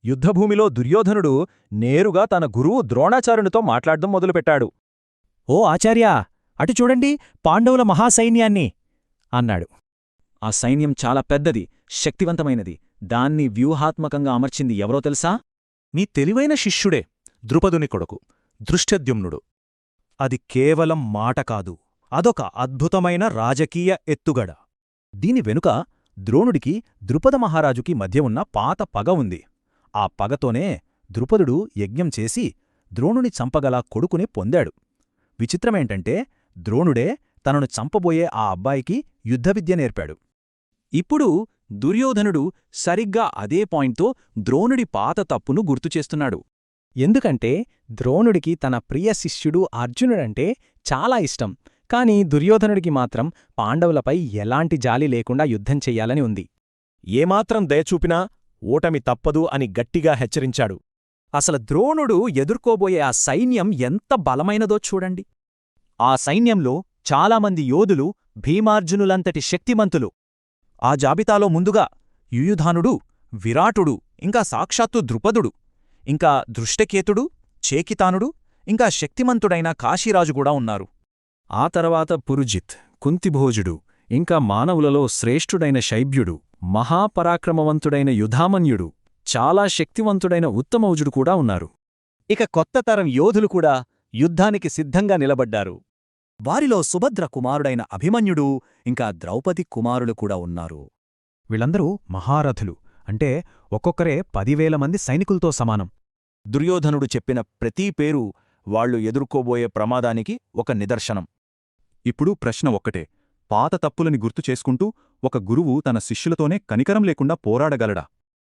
యుద్ధభూమిలో దుర్యోధనుడు నేరుగా తన గురువు ద్రోణాచార్యునితో మాట్లాడ్డం మొదలుపెట్టాడు. ఓ ఆచార్యా, అటు చూడండి, పాండవుల మహాసైన్యాన్ని అన్నాడు. ఆ సైన్యం చాలా పెద్దది, శక్తివంతమైనది. దాన్ని వ్యూహాత్మకంగా అమర్చింది ఎవరో తెలుసా? నీ తెలివైన శిష్యుడే, ద్రుపదుని కొడుకు దృష్టద్యుమ్నుడు. అది కేవలం మాట కాదు, అదొక అద్భుతమైన రాజకీయ ఎత్తుగడ. దీని వెనుక ద్రోణుడికి ద్రుపద మహారాజుకి మధ్య ఉన్న పాత పగ ఉంది. ఆ పగతోనే ద్రుపదుడు యజ్ఞం చేసి ద్రోణుని చంపగల కొడుకుని పొందాడు. విచిత్రమేంటంటే ద్రోణుడే తనను చంపబోయే ఆ అబ్బాయికి యుద్ధవిద్య నేర్పాడు. ఇప్పుడు దుర్యోధనుడు సరిగ్గా అదే పాయింట్తో ద్రోణుడి పాత తప్పును గుర్తుచేస్తున్నాడు. ఎందుకంటే ద్రోణుడికి తన ప్రియ శిష్యుడు అర్జునుడంటే చాలా ఇష్టం. కాని దుర్యోధనుడికి మాత్రం పాండవులపై ఎలాంటి జాలి లేకుండా యుద్ధం చెయ్యాలని ఉంది. ఏమాత్రం దయచూపినా ఓటమి తప్పదు అని గట్టిగా హెచ్చరించాడు. అసలు ద్రోణుడు ఎదుర్కోబోయే ఆ సైన్యం ఎంత బలమైనదో చూడండి. ఆ సైన్యంలో చాలామంది యోధులు భీమార్జునులంతటి శక్తిమంతులు. ఆ జాబితాలో ముందుగా యుయుధానుడు, విరాటుడు, ఇంకా సాక్షాత్తు ద్రుపదుడు, ఇంకా దృష్టకేతుడు, చేకితానుడు, ఇంకా శక్తిమంతుడైన కాశీరాజుగూడా ఉన్నారు. ఆ తర్వాత పురుజిత్, కుంతిభోజుడు, ఇంకా మానవులలో శ్రేష్ఠుడైన శైబ్యుడు, మహాపరాక్రమవంతుడైన యుధామన్యుడు, చాలా శక్తివంతుడైన ఉత్తమౌజుడు కూడా ఉన్నారు. ఇక కొత్త తరం యోధులు కూడా యుద్ధానికి సిద్ధంగా నిలబడ్డారు. వారిలో సుభద్ర కుమారుడైన అభిమన్యుడు, ఇంకా ద్రౌపది కుమారులు కూడా ఉన్నారు. వీళ్ళందరూ మహారథులు, అంటే ఒక్కొక్కరే 10,000 మంది సైనికులతో సమానం. దుర్యోధనుడు చెప్పిన ప్రతి పేరు వాళ్లు ఎదుర్కోబోయే ప్రమాదానికి ఒక నిదర్శనం. ఇప్పుడు ప్రశ్న ఒక్కటే, పాత తప్పులని గుర్తుచేసుకుంటూ ఒక గురువు తన శిష్యులతోనే కనికరం లేకుండా పోరాడగలడా?